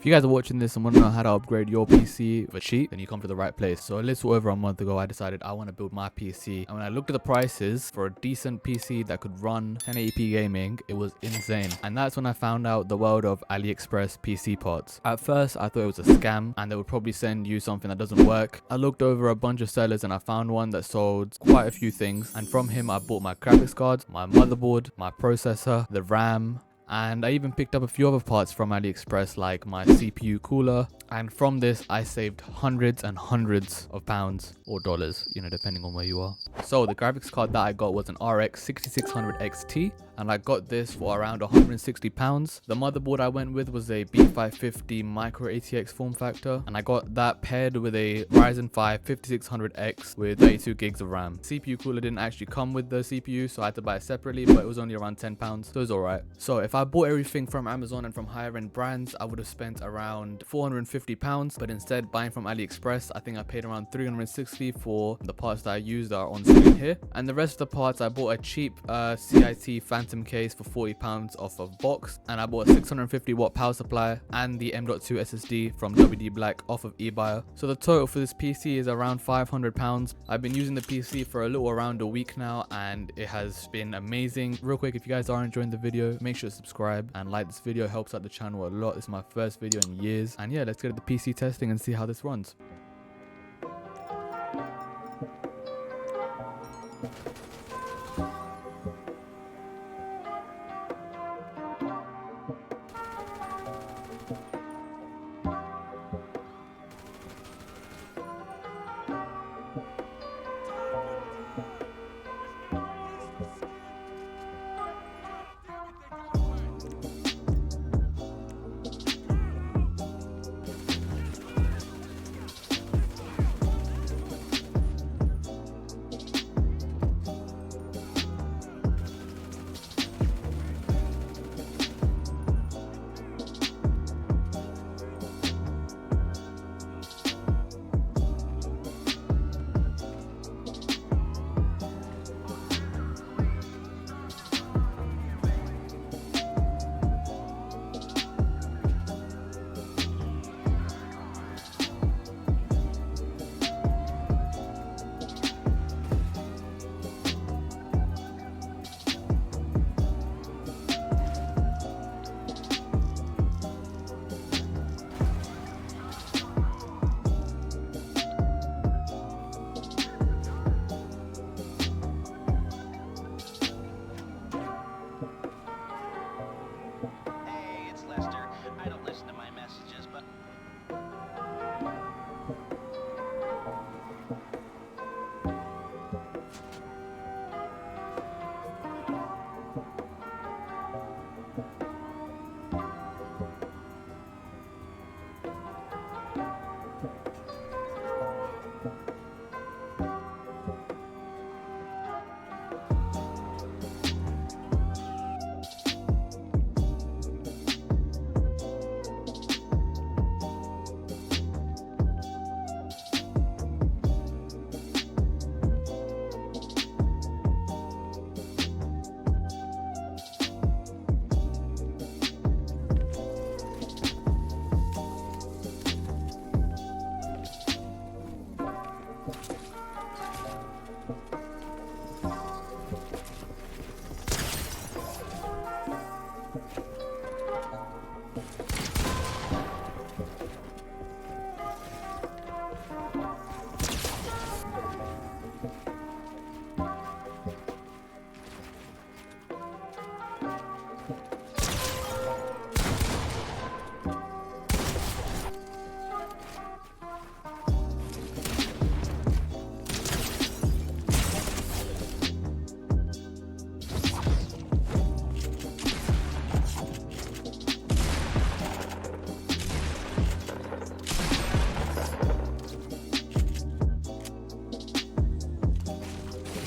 If you guys are watching this and want to know how to upgrade your PC for cheap, then you come to the right place. So a little over a month ago, I decided I want to build my PC. And when I looked at the prices for a decent PC that could run 1080p gaming, it was insane. And that's when I found out the world of AliExpress PC parts. At first, I thought it was a scam and they would probably send you something that doesn't work. I looked over a bunch of sellers and I found one that sold quite a few things. And from him, I bought my graphics card, my motherboard, my processor, the RAM, and I even picked up a few other parts from AliExpress like my CPU cooler, and from this I saved hundreds and hundreds of pounds or dollars, you know, depending on where you are. So the graphics card that I got was an RX 6600 XT, and I got this for around £160. The motherboard I went with was a B550 Micro ATX form factor, and I got that paired with a Ryzen 5 5600X with 32 gigs of RAM. CPU cooler didn't actually come with the CPU, so I had to buy it separately, but it was only around £10, so it was alright. So if I bought everything from Amazon and from higher end brands, I would have spent around £450, but instead buying from AliExpress, I think I paid around £360 for the parts that I used that are on screen here. And the rest of the parts, I bought a cheap CIT Phantom case for £40 off of box, and I bought a 650 watt power supply and the M.2 SSD from WD Black off of eBuyer. So the total for this PC is around £500. I've been using the PC for a little around a week now, and it has been amazing. Real quick, if you guys are enjoying the video, make sure to subscribe and like this video. It helps out the channel a lot. This is my first video in years, and yeah, let's get to the PC testing and see how this runs.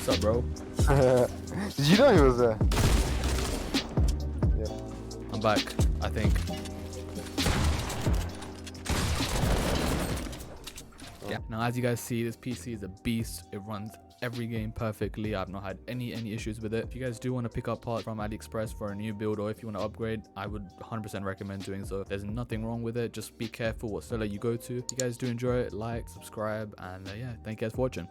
What's up, bro? Did you know he was there? Yeah. I'm back, I think. Oh, yeah. Now, as you guys see, this PC is a beast. It runs every game perfectly. I've not had any issues with it. If you guys do want to pick up parts from AliExpress for a new build, or if you want to upgrade, I would 100% recommend doing so. There's nothing wrong with it. Just be careful what seller you go to. If you guys do enjoy it, like, subscribe, and yeah, thank you guys for watching.